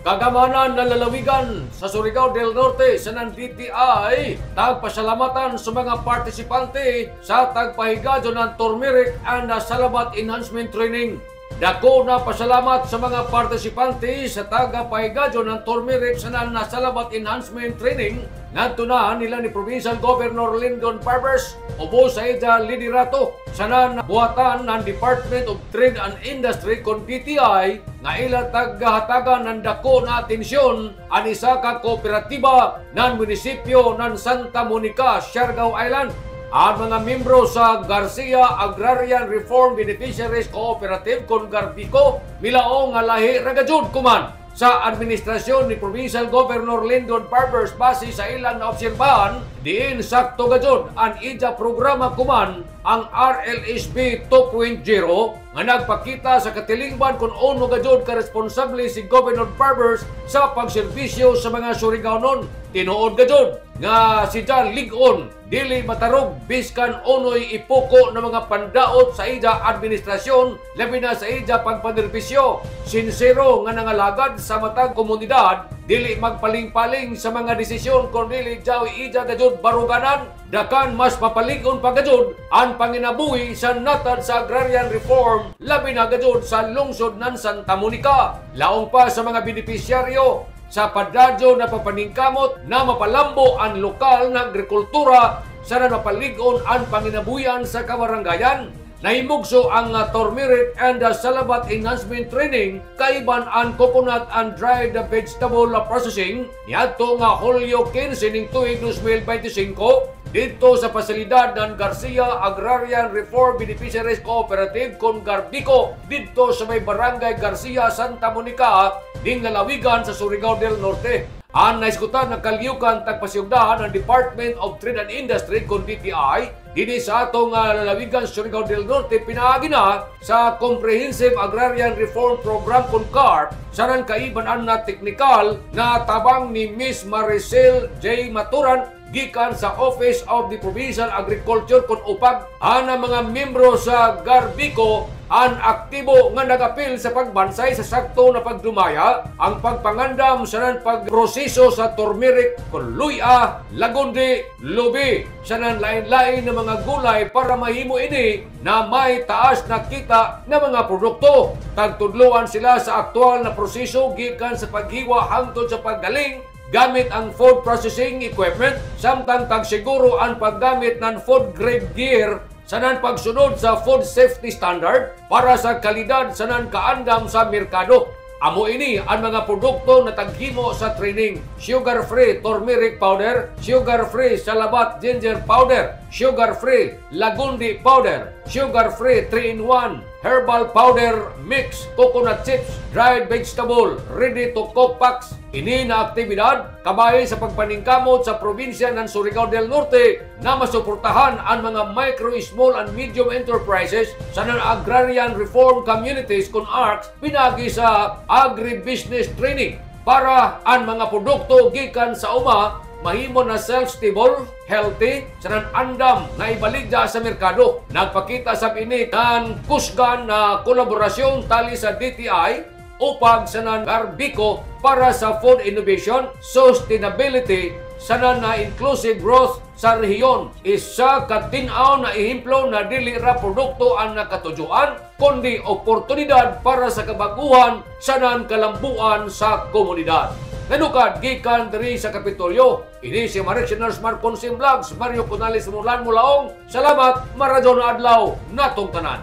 Kagamanan na lalawigan sa Surigao del Norte sa DTI tagpasalamatan sa mga partisipante sa tagpahigadyo ng Turmeric and Salabat Enhancement Training. Dako na pasalamat sa mga partisipante sa tagapahigadyo ng Turmeric sa Salabat Enhancement Training ngadto na nila ni Provincial Governor Lyndon Barbers ubos sa ija liderato sa buhatan ng Department of Trade and Industry kon DTI nga ila taghatagan ng dako na atensyon ang isa ka kooperatiba ng munisipyo ng Santa Monica, Siargao Island. Ang mga membro sa Garcia Agrarian Reform Beneficiaries Cooperative kon Garbico milaong nga lahi ragajud kuman sa administrasyon ni Provincial Governor Lyndon Barbers base sa ilang naobserbahan diin sakto gajud ang ija programa kuman ang RLSB 2.0 nga nagpakita sa katilingban kung ono gajud ka responsable si Governor Barbers sa pagserbisyo sa mga Surigaonon. Tinuod gajud nga si John Ligon dili matarog biskan onoy ipuko ng mga pandaot sa ija administrasyon labi na sa ija pagpanerbisyo. Sinsero nga nangalagad sa matag komunidad, dili magpaling-paling sa mga desisyon kung dili jaw ija gajud baruganan. Dakan mas mapaligon pa gajud ang panginabuhi sa natad sa agrarian reform labi na gajud sa lungsod ng Santa Monica. Laong pa sa mga benepisyaryo sa padadyo na papaningkamot na mapalambo ang lokal na agrikultura sa napaligon ang panginabuyan sa kabarangayan. Nahimugso ang Turmeric and Salabat Enhancement Training kaiban ang coconut and dried vegetable processing niadto nga Hulyo 15 ning tuig 2025 dito sa pasilidad ng Garcia Agrarian Reform Beneficiaries Cooperative kon Garbico dito sa may Barangay Garcia, Santa Monica ding lalawigan sa Surigao del Norte. Ang naiskutan ng kalyukan tagpasyugdahan ng Department of Trade and Industry kon DTI dini sa atong lalawigan sa Surigao del Norte pinaagi na sa Comprehensive Agrarian Reform Program kon CARP saran kaiban na teknikal na tabang ni Miss Maricel J. Maturan gikan sa Office of the Provincial Agriculture kon upag ana mga membro sa Garbico ang aktibo nga nagapil sa pagbansay sa sakto na pagdumaya ang pagpangandam sa pagproseso sa turmeric kon luya, lagundi, lubi sa lain-lain na mga gulay para mahimo ini na may taas na kita na mga produkto. Tagtudloan sila sa aktual na proseso gikan sa paghiwa hangtod sa paggaling gamit ang food processing equipment samtang tagsiguro ang paggamit ng food grade gear sanan pagsunod sa food safety standard para sa kalidad sanan kaandam sa merkado. Amo ini ang mga produkto na taghimo sa training: sugar-free turmeric powder, sugar-free salabat ginger powder, sugar-free lagundi powder, sugar-free 3-in-1 herbal powder mix, coconut chips, dried vegetable, ready to cook packs. Ini na aktibidad kabay sa pagpaningkamot sa probinsya ng Surigao del Norte na masuportahan ang mga micro, small and medium enterprises sa agrarian reform communities kung ARCs pinagi sa agribusiness training para ang mga produkto gikan sa uma mahimo na self-stable, healthy, sanan andam na ibaligya sa merkado. Nagpakita sa ini ng kusgan na kolaborasyon tali sa DTI upag sanan Garbico para sa food innovation, sustainability, sanan na inclusive growth sa rehiyon. Isa ka tin-aw na ihimplo na dili ra produkto ang nakatujuan kundi oportunidad para sa kabaguhan sanan kalambuan sa komunidad. Nanukad gikan diri sa Kapitolyo. Ini si Marichiners Marconsim Vlogs, Mario Conales Mulan Mulaong. Salamat, maradyon na adlaw natong tanan.